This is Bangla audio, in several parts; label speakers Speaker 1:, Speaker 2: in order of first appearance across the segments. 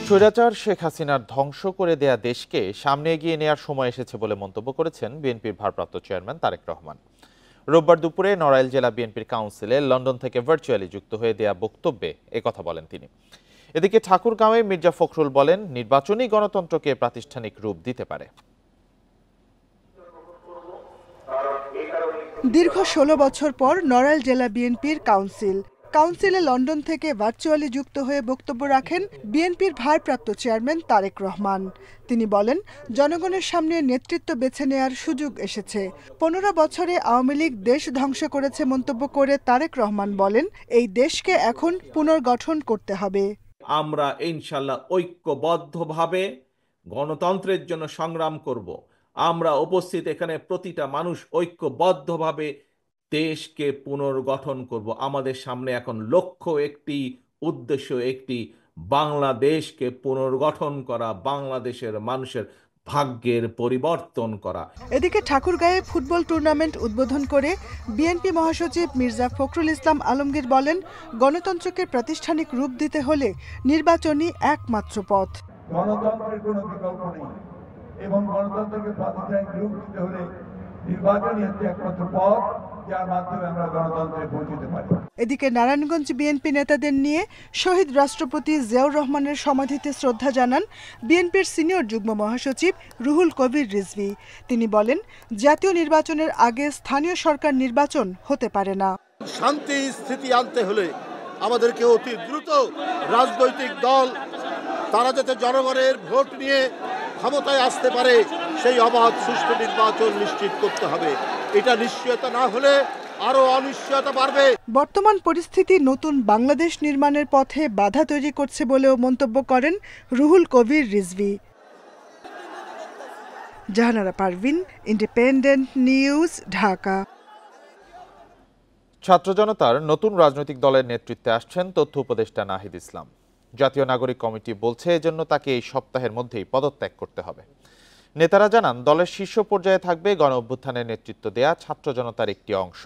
Speaker 1: স্বৈরাচার শেখ হাসিনার ধ্বংস করে দেয়া দেশকে সামনে এগিয়ে নেওয়ার সময় এসেছে বলে মন্তব্য করেছেন বিএনপির ভারপ্রাপ্ত চেয়ারম্যান তারেক রহমান। রোববার দুপুরে নড়াইল জেলা বিএনপির কাউন্সিলে লন্ডন থেকে ভার্চুয়ালি যুক্ত হয়ে দেয়া বক্তব্যে একথা বলেন তিনি। এদিকে ঠাকুরগাঁওয়ে মির্জা ফখরুল বলেন, নির্বাচনী গণতন্ত্রকে প্রাতিষ্ঠানিক রূপ দিতে পারে।
Speaker 2: দীর্ঘ ১৬ বছর পর নড়াইল জেলা বিএনপির কাউন্সিলে লন্ডন থেকে ভার্চুয়ালি যুক্ত হয়ে বক্তব্য রাখেন বিএনপির ভারপ্রাপ্ত চেয়ারম্যান তারেক রহমান। তিনি বলেন, জনগণের সামনে নেতৃত্ব বেছে নেয়ার সুযোগ এসেছে। ১৫ বছরে আওয়ামী লীগ দেশ ধ্বংস করেছে মন্তব্য করে তারেক রহমান বলেন, এই দেশকে এখন পুনর্গঠন করতে হবে।
Speaker 3: আমরা ইনশাল্লাহ ঐক্যবদ্ধভাবে গণতন্ত্রের জন্য সংগ্রাম করব। আমরা উপস্থিত এখানে প্রতিটা মানুষ ঐক্যবদ্ধভাবে দেশকে পুনর্গঠন করব। আমাদের সামনে এখন লক্ষ্য একটি, উদ্দেশ্য একটি, বাংলাদেশকে পুনর্গঠন করা, বাংলাদেশের মানুষের ভাগ্যের পরিবর্তন করা।
Speaker 2: এদিকে ঠাকুরগাঁয়ে ফুটবল টুর্নামেন্ট উদ্বোধন করে বিএনপি মহাসচিব মির্জা ফখরুল ইসলাম আলমগীর বলেন, গণতন্ত্রকে প্রাতিষ্ঠানিক রূপ দিতে হলে নির্বাচনই একমাত্র পথ।
Speaker 4: গণতন্ত্রের কোনো বিকল্প নেই এবং গণতন্ত্রকে প্রাতিষ্ঠানিক রূপ দিতে হলে নির্বাচনই হচ্ছে একমাত্র পথ, যার মাধ্যমে আমরা গণতন্ত্রে পৌঁছতে পারি।
Speaker 2: এদিকে নারায়ণগঞ্জ বিএনপি নেতাদের নিয়ে শহীদ রাষ্ট্রপতি জিয়াউর রহমানের সমাধিতে শ্রদ্ধা জানান বিএনপির সিনিয়র যুগ্ম মহাসচিব রুহুল কবির রিজভী। তিনি বলেন, জাতীয় নির্বাচনের আগে স্থানীয় সরকার নির্বাচন হতে পারে না।
Speaker 5: শান্তি স্থিতি আনতে হলে আমাদেরকে অতি দ্রুত রাজনৈতিক দল তারা যাতে জনগণের ভোট নিয়ে ক্ষমতায় আসতে পারে, সেই অবাধ সুষ্ঠু নির্বাচন নিশ্চিত করতে হবে। এটা নিশ্চয়তা না হলে আরো অনিশ্চয়তা বাড়বে।
Speaker 2: বর্তমান পরিস্থিতি নতুন বাংলাদেশ নির্মাণের পথে বাধা তৈরি করছে বলেও মন্তব্য করেন রুহুল কবির রিজভী। Jahanara Parvin, independent news, Dhaka.
Speaker 1: ছাত্র জনতার নতুন রাজনৈতিক দলের নেতৃত্বে আসছেন তথ্য উপদেষ্টা নাহিদ ইসলাম। জাতীয় নাগরিক কমিটি বলছে, এজন্য তাকে এই সপ্তাহের মধ্যেই পদত্যাগ করতে হবে। নেতারা জানান, দলের শীর্ষ পর্যায়ে থাকবে গণ অভ্যুত্থানের নেতৃত্ব দেয়া ছাত্র জনতার একটি অংশ।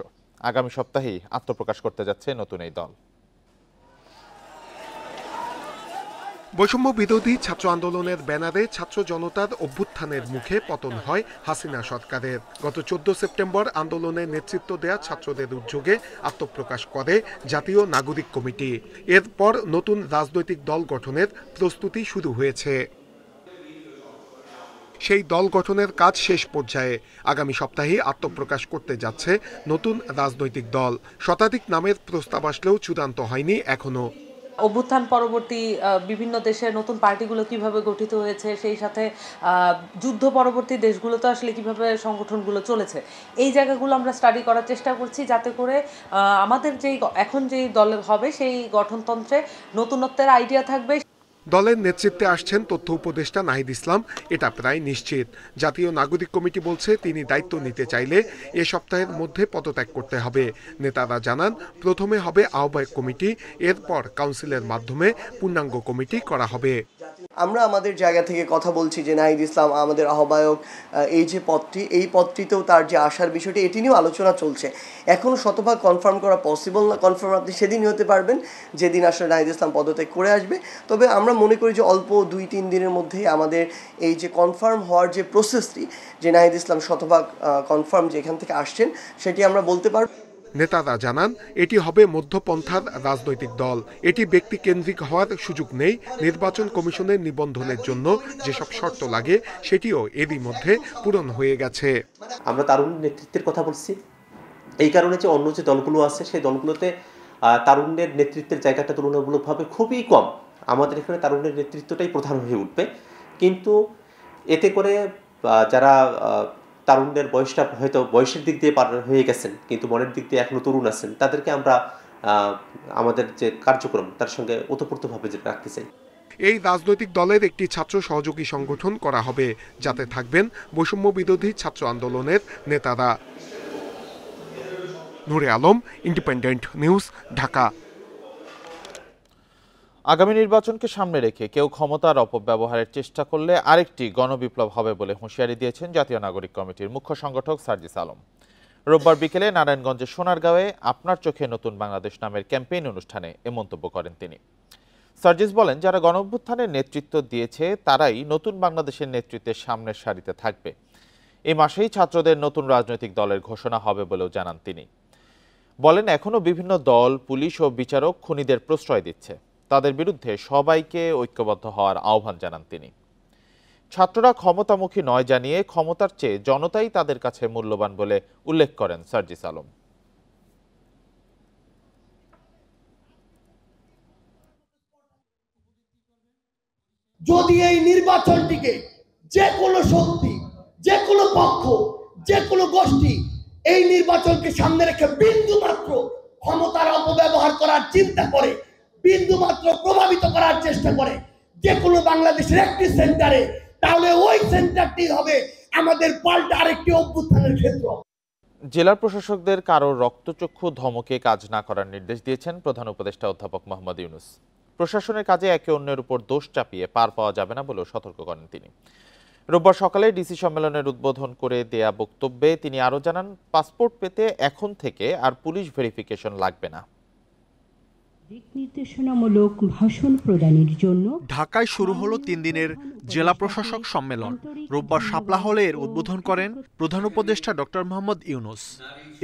Speaker 1: আগামী সপ্তাহেই আত্মপ্রকাশ করতে যাচ্ছে নতুন এই দল।
Speaker 6: বৈষম্য বিরোধী ছাত্র আন্দোলনের ব্যানারে ছাত্র জনতার অভ্যুত্থানের মুখে পতন হয় হাসিনা সরকারের। গত 14 সেপ্টেম্বর আন্দোলনের নেতৃত্ব দেয়া ছাত্রদের উদ্যোগে আত্মপ্রকাশ করে জাতীয় নাগরিক কমিটি। এরপর নতুন রাজনৈতিক দল গঠনের প্রস্তুতি শুরু হয়েছে। সেই দল গঠনের কাজ শেষ পর্যায়ে। আগামী সপ্তাহে আত্মপ্রকাশ করতে যাচ্ছে নতুন রাজনৈতিক দল। শতাধিক নামের প্রস্তাব আসলেও চূড়ান্ত হয়নি এখনো।
Speaker 7: অভ্যুত্থান পরবর্তী বিভিন্ন দেশের নতুন পার্টিগুলো কিভাবে গঠিত হয়েছে, সেই সাথে যুদ্ধ পরবর্তী দেশগুলোতে আসলে কিভাবে সংগঠনগুলো চলেছে, এই জায়গাগুলো আমরা স্টাডি করার চেষ্টা করছি, যাতে করে আমাদের এখন যেই দল হবে সেই গঠনতন্ত্রে নতুনত্বের আইডিয়া থাকবে।
Speaker 6: দলের নেতৃত্বে আসছেন তথ্য উপদেষ্টা নাহিদ ইসলাম, এটা প্রায় নিশ্চিত। জাতীয় নাগরিক কমিটি বলছে, তিনি দায়িত্ব নিতে চাইলে এ সপ্তাহের মধ্যে পদত্যাগ করতে হবে। নেতারা জানান, প্রথমে হবে আহ্বায়ক কমিটি, এরপর কাউন্সিলের মাধ্যমে পূর্ণাঙ্গ কমিটি করা হবে।
Speaker 8: আমরা আমাদের জায়গা থেকে কথা বলছি যে নাহিদ ইসলাম আমাদের আহ্বায়ক, এই যে পদটি, এই পদটিতেও তার যে আসার বিষয়টি, এটি নিয়েও আলোচনা চলছে। এখনও শতভাগ কনফার্ম করা পসিবল না। কনফার্ম আপনি সেদিনই হতে পারবেন যেদিন আসলে নাহিদ ইসলাম পদত্যাগ করে আসবে। তবে আমরা মনে করি যে অল্প 2-3 দিনের মধ্যেই আমাদের এই যে কনফার্ম হওয়ার যে প্রসেসটি, যে নাহিদ ইসলাম শতভাগ কনফার্ম যে এখান থেকে আসছেন, সেটি আমরা বলতে পারব।
Speaker 6: নেতারা জানান, এটি হবে মধ্যপন্থার রাজনৈতিক দল। এটি ব্যক্তি কেন্দ্রিক হওয়ার সুযোগ নেই। নির্বাচন কমিশনের নিবন্ধনের জন্য যেসব শর্ত লাগে সেটিও এরই মধ্যে পূরণ হয়ে গেছে।
Speaker 9: আমরা তারুণ নেতৃত্বের কথা বলছি, এই কারণে যে অন্য যে দলগুলো আছে সেই দলগুলোতে তারুণ্যের নেতৃত্বের জায়গাটা তুলনামূলকভাবে খুবই কম। আমাদের এখানে তারুণ্যের নেতৃত্বটাই প্রধান হয়ে উঠবে। কিন্তু এতে করে যারা তারুণ্যের বয়সটা হয়তো বয়সের দিক দিয়ে পার হয়ে গেছেন কিন্তু মনের দিক দিয়ে এখনো তরুণ আছেন, তাদেরকে আমরা আমাদের যে কার্যক্রম তার সঙ্গে ওতপ্রোতভাবে রাখতে চাই।
Speaker 6: এই রাজনৈতিক দলের একটি ছাত্র সহযোগী সংগঠন করা হবে, যাতে থাকবেন বৈষম্য বিরোধী ছাত্র আন্দোলনের নেতারা। নূরে আলম, ইন্ডিপেন্ডেন্ট নিউজ, ঢাকা।
Speaker 1: আগামী নির্বাচনকে সামনে রেখে কেউ ক্ষমতার অপব্যবহারের চেষ্টা করলে আরেকটি গণবিপ্লব হবে বলে হুঁশিয়ারি দিয়েছেন জাতীয় নাগরিক কমিটির মুখ্য সংগঠক সার্জিস আলম। রোববার বিকেলে নারায়ণগঞ্জের সোনারগাঁওয়ে আপনার চোখে নতুন বাংলাদেশ নামের ক্যাম্পেইন অনুষ্ঠানে এ মন্তব্য করেন তিনি। সার্জিস বলেন, যারা গণঅভ্যুত্থানের নেতৃত্ব দিয়েছে তারাই নতুন বাংলাদেশের নেতৃত্বের সামনের সারিতে থাকবে। এই মাসেই ছাত্রদের নতুন রাজনৈতিক দলের ঘোষণা হবে বলেও জানান তিনি। বলেন, এখনো বিভিন্ন দল, পুলিশ ও বিচারক খুনিদের প্রশ্রয় দিচ্ছে। তাদের বিরুদ্ধে সবাইকে ঐক্যবদ্ধ হওয়ার আহ্বান জানান তিনি। ছাত্ররা ক্ষমতামুখী নয় জানিয়ে ক্ষমতার চেয়ে জনতাই তাদের কাছে মূল্যবান বলে উল্লেখ করেন সার্জিস আলম।
Speaker 10: যদি এই নির্বাচনটিকে যে কোনো শক্তি, যে কোনো পক্ষ, যে কোনো গোষ্ঠী এই নির্বাচনকে সামনে রেখে বিন্দু মাত্র ক্ষমতার অপব্যবহার করার চিন্তা করে, বিন্দু মাত্র প্রভাবিত করার চেষ্টা করে যে কোনো বাংলাদেশের একটি সেন্টারে, তাহলে ওই সেন্টারটি হবে আমাদের পাল্টা আরেকটি অভ্যুত্থানের ক্ষেত্র।
Speaker 1: জেলা প্রশাসকদের কারোর রক্তচক্ষু ধমকে কাজ না করার নির্দেশ দিয়েছেন প্রধান উপদেষ্টা অধ্যাপক মোহাম্মদ ইউনূস। প্রশাসনের কাজে একে অন্যের উপর দোষ চাপিয়ে পার পাওয়া যাবে না বলেও সতর্ক করেন তিনি। রোববার সকালে ডিসি সম্মেলনের উদ্বোধন করে দেয়া বক্তব্যে তিনি আরও জানান, পাসপোর্ট পেতে এখন থেকে আর পুলিশ ভেরিফিকেশন লাগবে না।
Speaker 11: দিক নির্দেশনামূলক ভাষণ প্রদানের জন্য
Speaker 12: ঢাকায় শুরু হলো 3 দিনের জেলা প্রশাসক সম্মেলন। রোববার শাপলা হলে এর উদ্বোধন করেন প্রধান উপদেষ্টা ডক্টর মোহাম্মদ ইউনূস।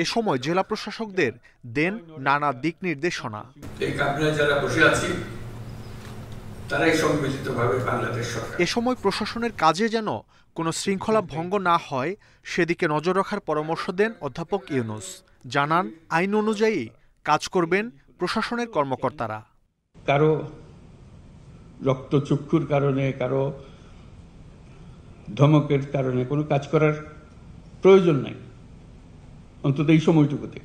Speaker 12: এ সময় জেলা প্রশাসকদের দেন নানা দিক নির্দেশনা।
Speaker 13: যারা বসে আছি তারাই সম্মিলিতভাবে বাংলাদেশ সরকার।
Speaker 12: এ সময় প্রশাসনের কাজে যেন কোনো শৃঙ্খলা ভঙ্গ না হয় সেদিকে নজর রাখার পরামর্শ দেন অধ্যাপক ইউনূস। জানান, আইন অনুযায়ী কাজ করবেন প্রশাসনের কর্মকর্তারা।
Speaker 13: কারো রক্তচক্ষুর কারণে, কারো ধমকের কারণে কোনো কাজ করার প্রয়োজন নাই। অন্তত এই সময়টুকুতে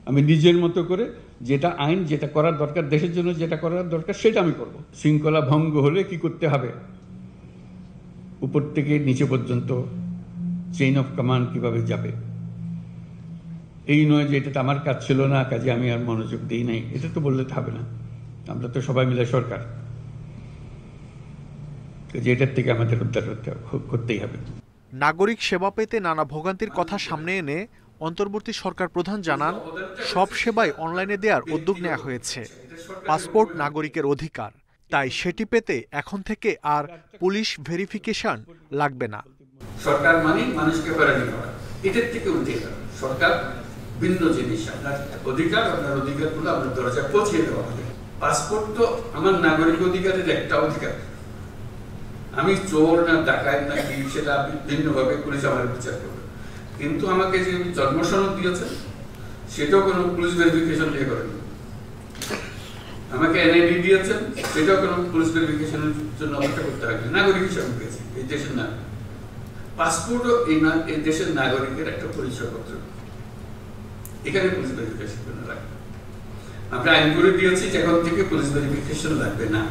Speaker 13: আমি নিজের মতো করে যেটা আইন, যেটা করার দরকার, দেশের জন্য যেটা করার দরকার সেটা আমি করব। শৃঙ্খলা ভঙ্গ হলে কি করতে হবে, উপর থেকে নিচে পর্যন্ত চেইন অফ কমান্ড কিভাবে যাবে, এই নয় যে এটা আমার কাজ ছিল না, কাজে আমি আর মনোযোগ দিই নাই, এটা তো বললে হবে না। আমরা তো সবাই মিলে সরকার, এটার থেকে আমাদের উদ্ধার করতেই হবে।
Speaker 12: নাগরিক সেবা পেতে নানা ভোগান্তির কথা সামনে এনে অন্তর্বর্তী সরকার প্রধান জানান, সব সেবাই অনলাইনে দেওয়ার উদ্যোগ নেওয়া হয়েছে। পাসপোর্ট নাগরিকের অধিকার, তাই সেটি পেতে এখন থেকে আর পুলিশ ভেরিফিকেশন লাগবে না।
Speaker 13: সরকার মানে মানুষকে হয়রানি করা, এটার থেকে উঠে সরকার ভিন্ন জিনিস। আপনার অধিকার, আপনার অধিকারগুলো আপনার দরজায় পৌঁছে দেওয়া হবে। পাসপোর্ট তো আমার নাগরিক অধিকারের একটা অধিকার। আমি চোর না ডাকাত না কি সেটা ভিন্নভাবে পুলিশ আমার বিচার করবে, কিন্তু আমাকে যে জন্ম সনদ দিয়েছেন সেটাও কোনো পুলিশ ভেরিফিকেশন দিয়ে করেন। আমাকে এনআইডি দিয়েছেন সেটাও কোনো পুলিশ ভেরিফিকেশনের জন্য অপেক্ষা করতে হবে। নাগরিক হিসাবে পেয়েছি, এই দেশের নাগরিক। পাসপোর্টও এই দেশের নাগরিকের একটা পরিচয়পত্র, এখানে পুলিশ ভেরিফিকেশন লাগবে। আমরা আইন করে দিয়েছি এখন থেকে পুলিশ ভেরিফিকেশন লাগবে না।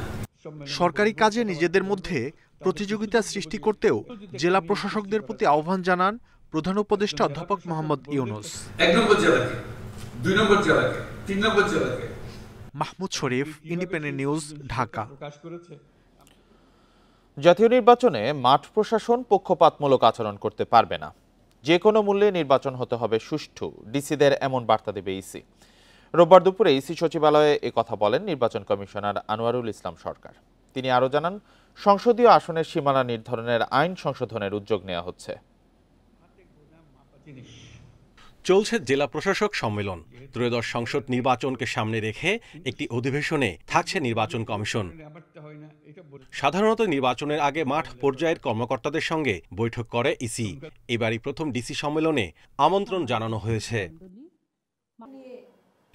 Speaker 12: সরকারি কাজে নিজেদের মধ্যে প্রতিযোগিতা সৃষ্টি করতেও জেলা প্রশাসকদের প্রতি আহ্বান জানান প্রধান উপদেষ্টা অধ্যাপক মোহাম্মদ ইউনূস।
Speaker 13: 1 নম্বর জেলাকে, 2 নম্বর জেলাকে, 3 নম্বর জেলাকে।
Speaker 12: মাহমুদ শরীফ, ইন্ডিপেন্ডেন্ট নিউজ, ঢাকা।
Speaker 1: জাতীয় নির্বাচনে মাঠ প্রশাসন পক্ষপাতমূলক আচরণ করতে পারবে না। যে কোনো মূল্যে নির্বাচন হতে হবে সুষ্ঠু, ডিসিদের এমন বার্তা দেবে ইসি। রোববার দুপুরে ইসি সচিবালয়ে কথা বলেন নির্বাচন কমিশনার আনোয়ারুল ইসলাম সরকার। তিনি আরও জানান, সংসদীয় আসনের সীমানা নির্ধারণের আইন সংশোধনের উদ্যোগ নেওয়া হচ্ছে।
Speaker 14: চলছে জেলা প্রশাসক সম্মেলন। ত্রয়োদশ সংসদ নির্বাচনকে সামনে রেখে একটি অধিবেশনে থাকছে নির্বাচন কমিশন। সাধারণত নির্বাচনের আগে মাঠ পর্যায়ের কর্মকর্তাদের সঙ্গে বৈঠক করে ইসি। এবারই প্রথম ডিসি সম্মেলনে আমন্ত্রণ জানানো হয়েছে।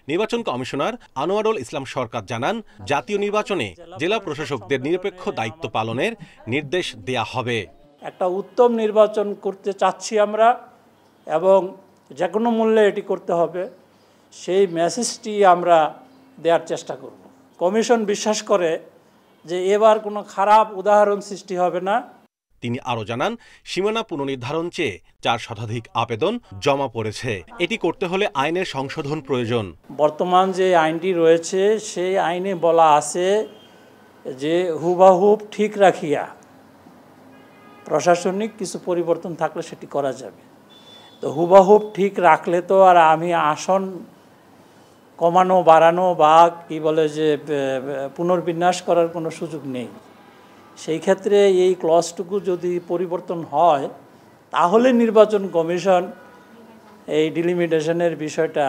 Speaker 14: নির্বাচন কমিশনার আনোয়ারুল ইসলাম সরকার জানান, জাতীয় নির্বাচনে জেলা প্রশাসকদের নিরপেক্ষ দায়িত্ব পালনের নির্দেশ দেয়া হবে।
Speaker 15: একটা উত্তম নির্বাচন করতে চাচ্ছি আমরা, এবং যে কোনো মূল্যে এটি করতে হবে, সেই মেসেজটি আমরা দেওয়ার চেষ্টা করব। কমিশন বিশ্বাস করে যে এবার কোনো খারাপ উদাহরণ সৃষ্টি হবে না।
Speaker 14: তিনি আরও জানান, সীমানা পুনর্নির্ধারণ চেয়ে 4 শতাধিক আবেদন জমা পড়েছে। এটি করতে হলে আইনের সংশোধন প্রয়োজন।
Speaker 15: বর্তমান যে আইনটি রয়েছে সেই আইনে বলা আছে যে হুবাহুব ঠিক রাখিয়া প্রশাসনিক কিছু পরিবর্তন থাকলে সেটি করা যাবে। তো হুবাহুব ঠিক রাখলে তো আর আমি আসন কমানো বাড়ানো বা কি বলে যে পুনর্বিন্যাস করার কোনো সুযোগ নেই। সেই ক্ষেত্রে এই ক্লজটুকু যদি পরিবর্তন হয় তাহলে নির্বাচন কমিশন এই ডিলিমিটেশনের বিষয়টা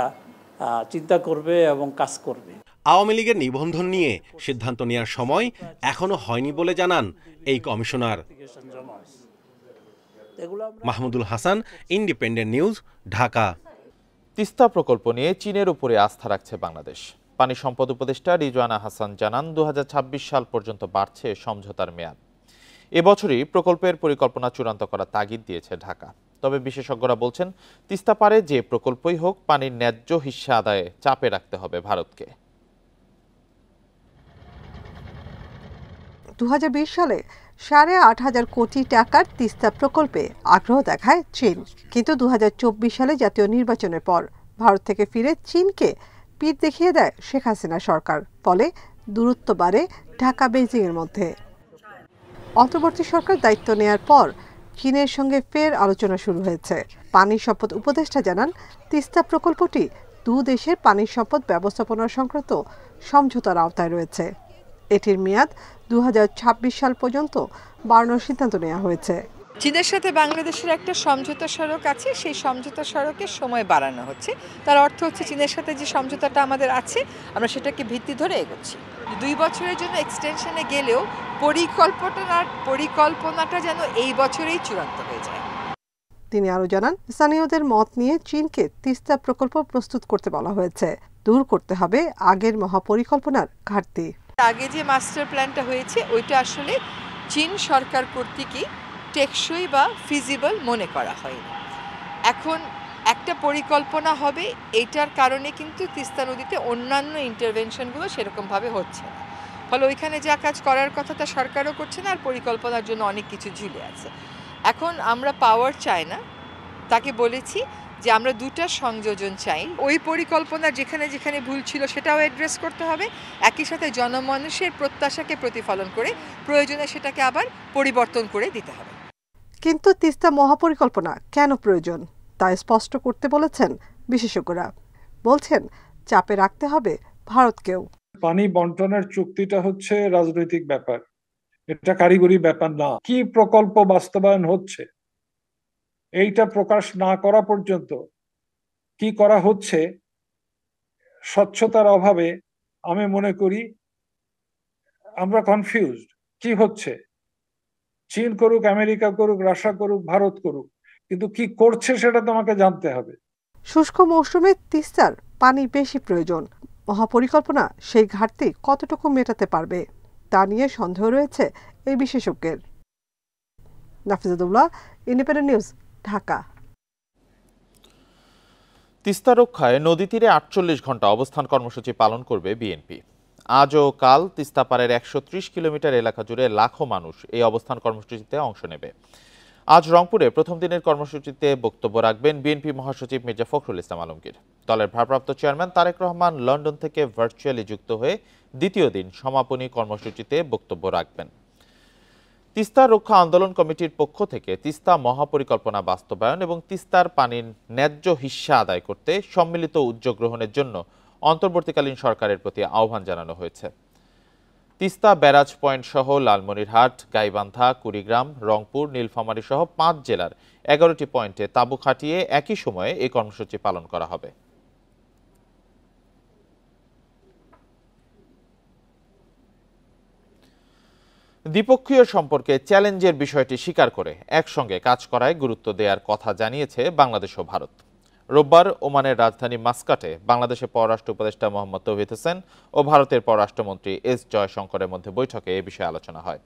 Speaker 15: চিন্তা করবে এবং কাজ করবে।
Speaker 14: আওয়ামী লীগের নিবন্ধন নিয়ে সিদ্ধান্ত নেওয়ার সময় এখনো হয়নি বলে জানান এই commissioner. Mahmudul Hasan, independent news, Dhaka.
Speaker 1: Teesta প্রকল্প নিয়ে চীনের উপরে আস্থা রাখছে বাংলাদেশ। পানি সম্পদ উপদেষ্টা রিজওয়ানা হাসান জানান 2026 সাল পর্যন্ত বাড়ছে সমঝোতার মেয়াদ। এবছরই প্রকল্পের পরিকল্পনা চূড়ান্ত করার তাগিদ দিয়েছে ঢাকা। তবে বিশেষজ্ঞরা বলছেন তিস্তা পারে যে প্রকল্পই হোক পানির ন্যায্য হিস্সা আদায়ে চাপে রাখতে হবে ভারতকে।
Speaker 16: 2020 সালে 8,500 কোটি টাকার তিস্তা প্রকল্পে আগ্রহ দেখায় চীন, কিন্তু 2024 সালে জাতীয় নির্বাচনের পর ভারত থেকে ফিরে চীনকে পিঠ দেখিয়ে দেয় শেখ হাসিনা সরকার। ফলে দূরত্ব বাড়ে ঢাকা বেইজিং এর মধ্যে। অন্তর্বর্তী সরকার দায়িত্ব নেয়ার পর চীনের সঙ্গে ফের আলোচনা শুরু হয়েছে। পানি সম্পদ উপদেষ্টা জানান তিস্তা প্রকল্পটি দু দেশের পানি সম্পদ ব্যবস্থাপনা সংক্রান্ত সমঝোতার আওতায় রয়েছে। এটির মেয়াদ 2026 সাল পর্যন্ত বাড়ানোর সিদ্ধান্ত নেওয়া হয়েছে।
Speaker 17: চীনের সাথে বাংলাদেশের একটা সমঝোতা সড়ক আছে, সেই সমঝোতা সড়কের সময় বাড়ানো হচ্ছে। তার অর্থ হচ্ছে চীনের সাথে যে সমঝোতাটা আমাদের আছে আমরা সেটাকে ভিত্তি ধরে এগোচ্ছি। 2 বছরের জন্য এক্সটেনশনে গেলেও পরিকল্পনাটা যেন এই বছরেই চূড়ান্ত হয়ে যায়।
Speaker 16: তিনি আরও জানান স্থানীয়দের মত নিয়ে চীনকে তিস্তা প্রকল্প প্রস্তুত করতে বলা হয়েছে। দূর করতে হবে আগের মহাপরিকল্পনার ঘাটতি।
Speaker 17: আগে যে মাস্টার প্ল্যানটা হয়েছে ওইটা আসলে চীন সরকার কর্তৃকই টেকসই বা ফিজিবল মনে করা হয়নি। এখন একটা পরিকল্পনা হবে, এইটার কারণে কিন্তু তিস্তা নদীতে অন্যান্য ইন্টারভেনশনগুলো সেরকমভাবে হচ্ছে না। ফলে ওইখানে যা কাজ করার কথা তা সরকারও করছে না, আর পরিকল্পনার জন্য অনেক কিছু ঝুলে আছে। এখন আমরা পাওয়ার চাই না, তাকে বলেছি যে আমরা দুটা সংযোজন চাই। ওই পরিকল্পনা যেখানে যেখানে ভুল ছিল সেটাও অ্যাড্রেস করতে হবে, একই সাথে জনমানুষের প্রত্যাশাকে প্রতিফলন করে প্রয়োজনে সেটাকে আবার পরিবর্তন করে দিতে হবে।
Speaker 16: কিন্তু তিস্তা মহাপরিকল্পনা কেন প্রয়োজন তা স্পষ্ট করতে বলেছেন বিশেষজ্ঞরা। বলছেন চাপে রাখতে হবে ভারতকেও।
Speaker 18: পানি বন্টনের চুক্তিটা হচ্ছে রাজনৈতিক ব্যাপার, এটা কারিগরি ব্যাপার না। কি প্রকল্প বাস্তবায়ন হচ্ছে এইটা প্রকাশ না করা পর্যন্ত কি করা হচ্ছে স্বচ্ছতার অভাবে আমি মনে করি আমরা কনফিউজড। কি হচ্ছে, চীন করুক, আমেরিকা করুক, রাশিয়া করুক, ভারত করুক, কিন্তু কি করছে সেটা তোমাকে জানতে হবে।
Speaker 16: শুষ্ক মৌসুমে তিস্তার পানি বেশি প্রয়োজন। মহাপরিকল্পনা সেই ঘাটতি কতটুকু মেটাতে পারবে তা নিয়ে সন্দেহ রয়েছে এই বিশেষজ্ঞের। নাফিজাতুল্লাহ, ইন্ডিপেন্ডেন্ট নিউজ, ঢাকা।
Speaker 1: তিস্তা রক্ষায় নদী তীরে 48 ঘন্টা অবস্থান কর্মসূচি পালন করবে বিএনপি। আজ ও কাল তিস্তা পাড়ের 130 কিলোমিটার এলাকা জুড়ে লাখো মানুষ এই অবস্থান কর্মসূচিতে অংশ নেবে। আজ রংপুরে প্রথম দিনের কর্মসূচিতে বক্তব্য রাখবেন বিএনপি মহাসচিব মির্জা ফখরুল ইসলাম আলমগীর। দলের ভারপ্রাপ্ত চেয়ারম্যান তারেক রহমান লন্ডন থেকে ভার্চুয়ালি যুক্ত হয়ে দ্বিতীয় দিন সমাপনী কর্মসূচিতে বক্তব্য রাখবেন। তিস্তা রক্ষা আন্দোলন কমিটির পক্ষ থেকে তিস্তা মহাপরিকল্পনা বাস্তবায়ন এবং তিস্তার পানির ন্যায্য হিস্সা আদায় করতে সম্মিলিত উদ্যোগ গ্রহণের জন্য অন্তর্বর্তীকালীন সরকারের প্রতি আহ্বান জানানো হয়েছে। তিস্তা ব্যারাজ পয়েন্ট সহ লালমনিরহাট, গাইবান্ধা, কুড়িগ্রাম, রংপুর, নীলফামারী সহ 5 জেলার 11টি পয়েন্টে তাঁবু খাটিয়ে একই সময়ে এই কর্মসূচি পালন করা হবে। দ্বিপক্ষীয় সম্পর্কে চ্যালেঞ্জের বিষয়টি স্বীকার করে একসঙ্গে কাজ করায় গুরুত্ব দেওয়ার কথা জানিয়েছে বাংলাদেশ ও ভারত। রোববার ওমানের রাজধানী মাস্কাটে বাংলাদেশের পররাষ্ট্র উপদেষ্টা মোহাম্মদ তৌহিদ হোসেন ও ভারতের পররাষ্ট্রমন্ত্রী এস জয়শঙ্করের মধ্যে বৈঠকে এ বিষয়ে আলোচনা হয়।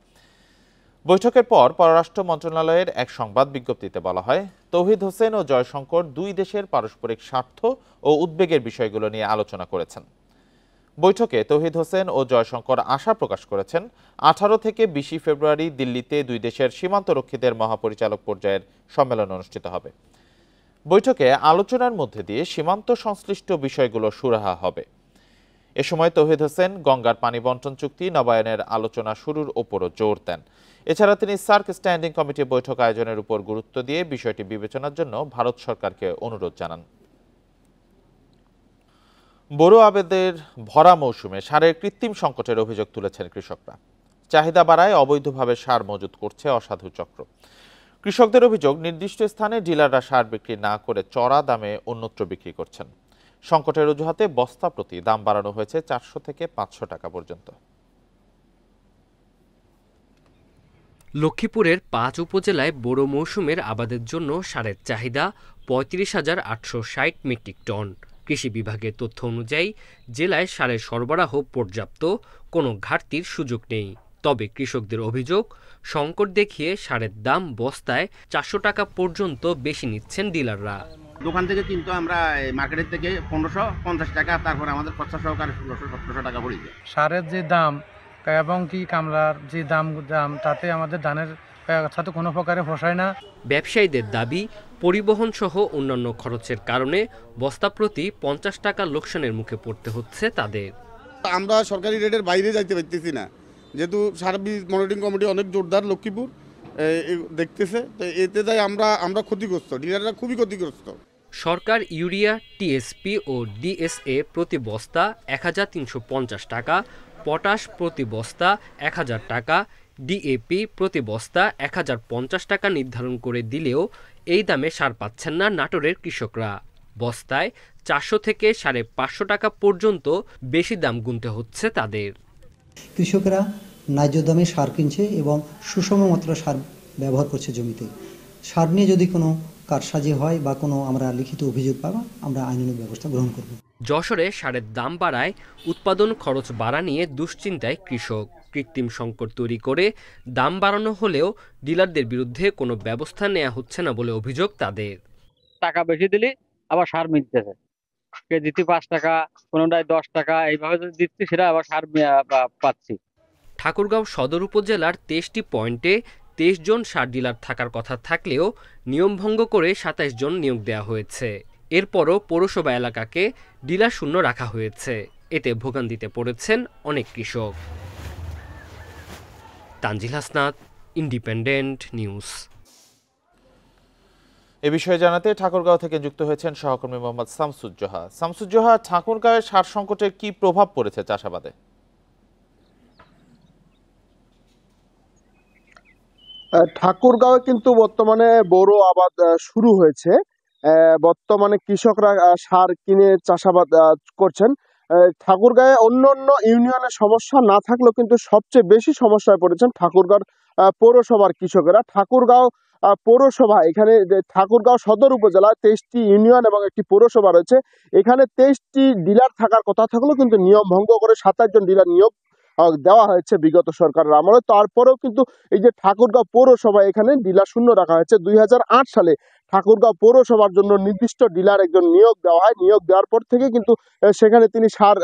Speaker 1: বৈঠকের পর পররাষ্ট্র মন্ত্রণালয়ের এক সংবাদ বিজ্ঞপ্তিতে বলা হয়, তৌহিদ হোসেন ও জয়শঙ্কর দুই দেশের পারস্পরিক স্বার্থ ও উদ্বেগের বিষয়গুলো নিয়ে আলোচনা করেছেন। বৈঠকে তৌহিদ হোসেন ও জয়শঙ্কর আশা প্রকাশ করেছেন 18 থেকে 20 ফেব্রুয়ারি দিল্লিতে দুই দেশের সীমান্তরক্ষীদের মহাপরিচালক পর্যায়ের সম্মেলন অনুষ্ঠিত হবে। বৈঠকে আলোচনার মধ্যে দিয়ে সীমান্ত সংশ্লিষ্ট বিষয়গুলো সুরাহা হবে। এ সময় তৌহিদ হোসেন গঙ্গার পানি বন্টন চুক্তি নবায়নের আলোচনা শুরুর ওপরও জোর দেন। এছাড়া তিনি সার্ক স্ট্যান্ডিং কমিটি বৈঠক আয়োজনের উপর গুরুত্ব দিয়ে বিষয়টি বিবেচনার জন্য ভারত সরকারকে অনুরোধ জানান। বোরো আবাদের ভরা মৌসুমে সারের কৃত্রিম সংকটের অভিযোগ তুলেছেন কৃষকরা। চাহিদা বাড়ায় অবৈধভাবে সার মজুত করছে অসাধু চক্র। কৃষকদের অভিযোগ, নির্দিষ্ট স্থানে ডিলাররা সার বিক্রি না করে চড়া দামে অন্যত্র বিক্রি করছেন। সংকটের অজুহাতে বস্তা প্রতি দাম বাড়ানো হয়েছে 400 থেকে 500 টাকা পর্যন্ত।
Speaker 19: লক্ষ্মীপুরের 5 উপজেলায় বোরো মৌসুমের আবাদের জন্য সারের চাহিদা 35,860 মেট্রিক টন। কৃষি বিভাগের তথ্য অনুযায়ী জেলায় সারের সরবরাহ পর্যাপ্ত, কোনো ঘাটতির সুযোগ নেই। তবে কৃষকদের অভিযোগ, সংকট দেখিয়ে সারের দাম বস্তায় 400 টাকা পর্যন্ত বেশি নিচ্ছেন ডিলাররা।
Speaker 20: দোকান থেকে কিন্তু আমরা মার্কেটের থেকে 1550 টাকা, তারপর আমাদের খরচা সহকারে 1600-1700 টাকা পড়ে যায়।
Speaker 21: সারের যে দাম এবং কি কামলার যে দাম তাতে আমাদের ধানের সাথে কোনো প্রকারে পোষায় না।
Speaker 19: ব্যবসায়ীদের দাবি, পরিবহন সহ অন্যান্য খরচের কারণে বস্তা প্রতি 50 টাকা লোকসানের মুখে পড়তে হচ্ছে তাদের।
Speaker 22: আমরা সরকারি রেটের বাইরে যাইতে পারতেছি না, যেহেতু সার বীজ মনিটরিং কমিটি অনেক জোরদার লক্ষ্মীপুর দেখতেছে, তো এতে যাই আমরা ক্ষতিগ্রস্ত, ডিলাররা খুবই ক্ষতিগ্রস্ত।
Speaker 19: সরকার ইউরিয়া, টিএসপি ও ডিএসএ প্রতি বস্তা 1350 টাকা, পটাশ প্রতি বস্তা 1000 টাকা, ডিএপি প্রতি বস্তা 1050 টাকা নির্ধারণ করে দিলেও এই দামে সার পাচ্ছেন না নাটোরের কৃষকরা। বস্তায় 400 থেকে 550 টাকা পর্যন্ত বেশি দাম গুনতে হচ্ছে তাদের।
Speaker 23: কৃষকরা ন্যায্য দামে সার কিনছে এবং সুষম মাত্রার সার ব্যবহার করছে জমিতে। সার নিয়ে যদি কোনো কারসাজি হয় বা কোনো আমরা লিখিত অভিযোগ পাবো, আমরা আইনানুগ ব্যবস্থা গ্রহণ করব।
Speaker 19: যশোরে সারের দাম বাড়ায় উৎপাদন খরচ বাড়া নিয়ে দুশ্চিন্তায় কৃষক। কৃত্রিম সংকট তৈরি করে দাম বাড়ানো হলেও ডিলারদের বিরুদ্ধে কোনো ব্যবস্থা নেওয়া হচ্ছে না বলে অভিযোগ তাদের।
Speaker 24: টাকা বেশি দিলে আবার সার মিলতেছে, কেজিতে 5 টাকা, কোনোটায় 10 টাকা, এইভাবে যদি দিচ্ছি সেটা আবার সার পাচ্ছি।
Speaker 19: ঠাকুরগাঁও সদর উপজেলার 23টি পয়েন্টে 23 জন সার ডিলার থাকার কথা থাকলেও নিয়ম ভঙ্গ করে 27 জন নিয়োগ দেওয়া হয়েছে। এরপরও পৌরসভা এলাকাকে ডিলার শূন্য রাখা হয়েছে। এতে ভোগান্তিতে পড়েছেন অনেক কৃষক। Tanjil Hasnat, independent news.
Speaker 1: এ বিষয়ে জানাতে ঠাকুরগাঁও থেকে যুক্ত হয়েছেন সহকর্মী মোহাম্মদ শামসুজ্জোহা। শামসুজ্জোহা, ঠাকুরগাঁওয়ের সার সংকটের কি প্রভাব পড়েছে চাষাবাদে?
Speaker 25: ঠাকুরগাঁওয়ে কিন্তু বর্তমানে বোরো আবাদ শুরু হয়েছে। বর্তমানে কৃষকরা সার কিনে চাষাবাদ করছেন। ঠাকুরগাঁয়ে অন্য অন্য ইউনিয়নের সমস্যা না থাকলেও কিন্তু সবচেয়ে বেশি সমস্যায় পড়েছেন ঠাকুরগাঁও পৌরসভার কৃষকেরা। ঠাকুরগাঁও পৌরসভা, এখানে ঠাকুরগাঁও সদর উপজেলা 23টি ইউনিয়ন এবং একটি পৌরসভা রয়েছে। এখানে 23টি ডিলার থাকার কথা থাকলেও কিন্তু নিয়ম ভঙ্গ করে 27 জন ডিলার নিয়োগ দেওয়া হয়েছে বিগত সরকারের আমলে। তারপরেও কিন্তু এই যে ঠাকুরগাঁও পৌরসভা, এখানে ডিলার শূন্য রাখা হয়েছে। 2008 সালে ঠাকুরগাঁও পৌরসভার জন্য নির্দিষ্ট ডিলার একজন নিয়োগ দেওয়া হয়। নিয়োগ দেওয়ার পর থেকে কিন্তু সেখানে তিনি সার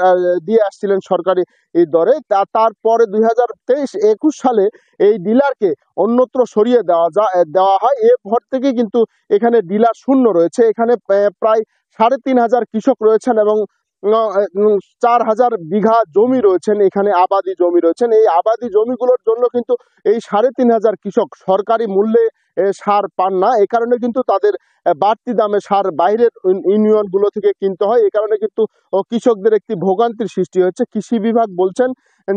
Speaker 25: দিয়ে আসছিলেন সরকারি এই দরে। তারপরে 2023-21 সালে এই ডিলারকে অন্যত্র সরিয়ে দেওয়া হয়। এরপর থেকে কিন্তু এখানে ডিলার শূন্য রয়েছে। এখানে প্রায় 3,500 কৃষক রয়েছেন এবং 4,000 বিঘা জমি রয়েছেন, এখানে আবাদি জমি রয়েছেন। এই আবাদি জমিগুলোর জন্য কিন্তু এই 3,500 কৃষক সরকারি মূল্যে সার পান না। এই কারণে কিন্তু তাদের বাড়তি দামে সার বাইরের ইউনিয়নগুলো থেকে কিনতে হয়। এই কারণে কিন্তু কৃষকদের একটি ভোগান্তির সৃষ্টি হচ্ছে। কৃষি বিভাগ বলছেন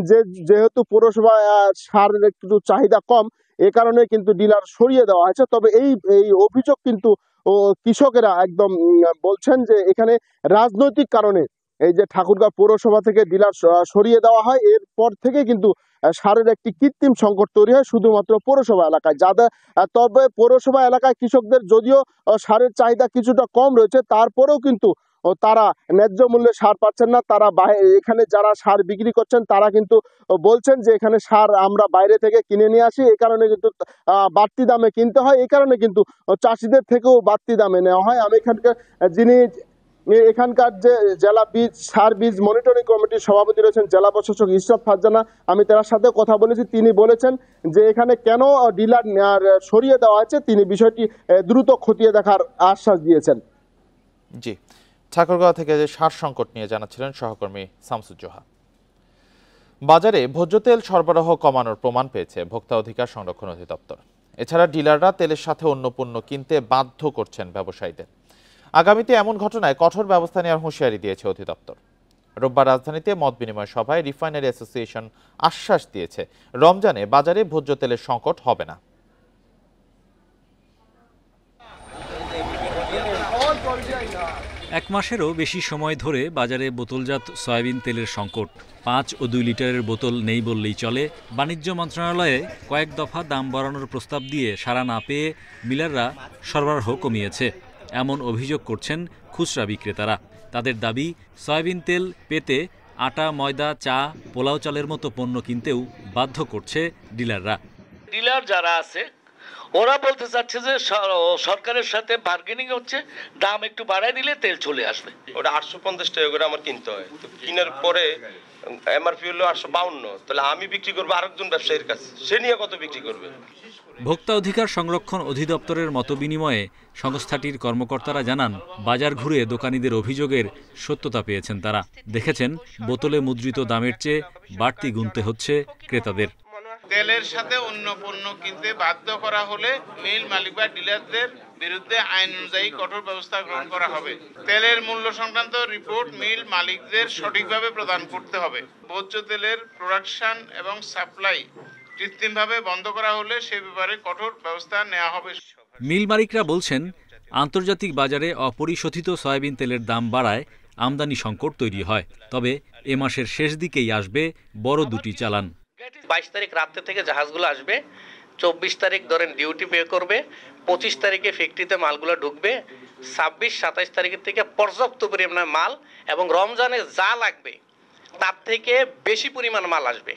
Speaker 25: যে যেহেতু পৌরসভায় সারের একটু চাহিদা কম, এ কারণে কিন্তু ডিলার সরিয়ে দেওয়া হয়েছে। তবে এই অভিযোগ কিন্তু কৃষকেরা একদম বলছেন যে এখানে রাজনৈতিক কারণে এই যে ঠাকুরগাঁও পৌরসভা থেকে ডিলার সরিয়ে দেওয়া হয়, এরপর থেকে কিন্তু সারের একটি কৃত্রিম সংকট তৈরি হয় শুধুমাত্র পৌরসভা এলাকায়। তবে পৌরসভা এলাকায় কৃষকদের যদিও সারের চাহিদা কিছুটা কম রয়েছে, তারপরেও কিন্তু তারা ন্যায্য মূল্যে সার পাচ্ছেন না। তারা এখানে যারা সার বিক্রি করছেন তারা কিন্তু বলছেন যে এখানে সার আমরা বাইরে থেকে কিনে নিয়ে আসি, এই কারণে কিন্তু বাড়তি দামে কিনতে হয়। এই কারণে কিন্তু চাষিদের থেকেও বাড়তি দামে নেওয়া হয়। আমি এখানকার যে জেলা সার বীজ মনিটরিং কমিটির সভাপতি রয়েছেন জেলা প্রশাসক ইশরাত ফারজানা, আমি তার সাথে কথা বলেছি। তিনি বলেছেন যে এখানে কেন ডিলার সরিয়ে দেওয়া হয়েছে, তিনি বিষয়টি দ্রুত খতিয়ে দেখার আশ্বাস দিয়েছেন।
Speaker 1: জি, ঠাকুরগাঁও থেকে যে সার সংকট নিয়ে জানাচ্ছিলেন সহকর্মী শামসুজ্জোহা। বাজারে ভোজ্য তেল সরবরাহ কমানোর প্রমাণ পেয়েছে ভোক্তা অধিকার সংরক্ষণ অধিদপ্তর। এছাড়া ডিলাররা তেলের সাথে অন্য পণ্য কিনতে বাধ্য করছেন ব্যবসায়ীদের। আগামীতে এমন ঘটনায় কঠোর ব্যবস্থা নেওয়ার হুঁশিয়ারি দিয়েছে অধিদপ্তর। রোববার রাজধানীতে মত বিনিময় সভায় রিফাইনারি অ্যাসোসিয়েশন আশ্বাস দিয়েছে, রমজানে বাজারে ভোজ্য তেলের সংকট হবে না।
Speaker 2: এক মাসেরও বেশি সময় ধরে বাজারে বোতলজাত সয়াবিন তেলের সংকট। 5 ও 2 লিটারের বোতল নেই বললেই চলে। বাণিজ্য মন্ত্রণালয়ে কয়েক দফা দাম বাড়ানোর প্রস্তাব দিয়ে সাড়া না পেয়ে মিলাররা সরবরাহ কমিয়েছে, এমন অভিযোগ করছেন খুচরা বিক্রেতারা। তাদের দাবি, সয়াবিন তেল পেতে আটা, ময়দা, চা, পোলাও চালের মতো পণ্য কিনতেও বাধ্য করছে ডিলাররা।
Speaker 3: ডিলার যারা আছে ওরা বলতে চাচ্ছে যে সরকারের সাথে বার্গেনিং হচ্ছে, দাম একটু বাড়ায় দিলে তেল চলে আসবে।
Speaker 4: ওটা 850 টাকা করে আমার কিনতে হয়, তো কেনার পরে এমআরপি হলো 852, তাহলে আমি বিক্রি করবো আরেকজন ব্যবসায়ীর কাছে, সে নিয়ে কত বিক্রি করবে?
Speaker 2: ভোক্তা অধিকার সংরক্ষণ অধিদপ্তরের মতবিনিময়ে সংস্থাটির কর্মকর্তারা জানান, বাজার ঘুরে দোকানীদের অভিযোগের সত্যতা পেয়েছেন তারা। দেখেছেন বোতলে মুদ্রিত দামের চেয়ে বাড়তি গুনতে হচ্ছে ক্রেতাদের।
Speaker 5: তেলের সাথে অন্য পণ্য কিনতে বাধ্য করা হলে মিল মালিক বা ডিলারদের বিরুদ্ধে আইন অনুযায়ী কঠোর ব্যবস্থা গ্রহণ করা হবে। তেলের মূল্য সংক্রান্ত রিপোর্ট মিল মালিকদের সঠিকভাবে প্রদান করতে হবে। ভোজ্য তেলের প্রোডাকশন এবং সাপ্লাই কৃত্রিমভাবে বন্ধ করা হলে সে ব্যাপারে কঠোর ব্যবস্থা নেওয়া হবে।
Speaker 2: মিল মালিকরা বলছেন, আন্তর্জাতিক বাজারে অপরিশোধিত সয়াবিন তেলের দাম বাড়ায় আমদানি সংকট তৈরি হয়। তবে এ মাসের শেষ দিকেই আসবে বড় দুটি চালান।
Speaker 3: 22 তারিখ রাতে থেকে জাহাজগুলো আসবে, 24 তারিখ ধরেন ডিউটি পে করবে, 25 তারিখে ফ্যাক্টরিতে মালগুলো ঢুকবে, 26-27 তারিখের থেকে পর্যাপ্ত পরিমাণে মাল এবং রমজানে যা লাগবে তার থেকে বেশি পরিমাণ মাল আসবে।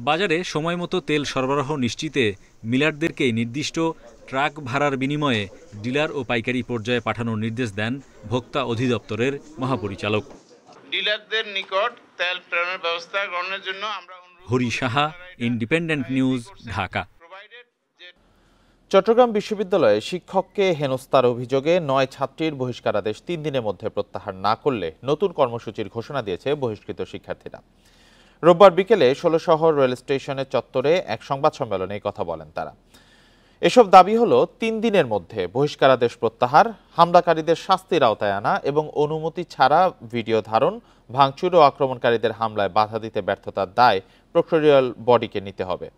Speaker 2: বাজারে সময় মতো তেল সরবরাহ নিশ্চিতে মিলারদেরকে নির্দিষ্ট ট্রাক ভাড়ার বিনিময়ে ডিলার ও পাইকারি পর্যায়ে পাঠানোর নির্দেশ দেন ভোক্তা অধিদপ্তরের মহাপরিচালক।
Speaker 5: ডিলারদের নিকট তেল প্রেরণের ব্যবস্থা গ্রহণের জন্য আমরা
Speaker 2: হরি সাহা, ইন্ডিপেন্ডেন্ট নিউজ, ঢাকা।
Speaker 1: চট্টগ্রাম বিশ্ববিদ্যালয়ে শিক্ষককে হেনস্থার অভিযোগে 9 ছাত্রীর বহিষ্কারাদেশ 3 দিনের মধ্যে প্রত্যাহার না করলে নতুন কর্মসূচির ঘোষণা দিয়েছে বহিষ্কৃত শিক্ষার্থীরা। রোববার বিকেলে 16 শহর রেল স্টেশনের চত্বরে এক সংবাদ সম্মেলনে এই কথা বলেন তারা। এসব দাবি হলো 3 দিনের মধ্যে বহিষ্কারাদেশ প্রত্যাহার, হামলাকারীদের শাস্তির আওতায় আনা এবং অনুমতি ছাড়া ভিডিও ধারণ, ভাঙচুর ও আক্রমণকারীদের হামলায় বাধা দিতে ব্যর্থতার দায় প্রক্টরিয়াল বডিকে নিতে হবে।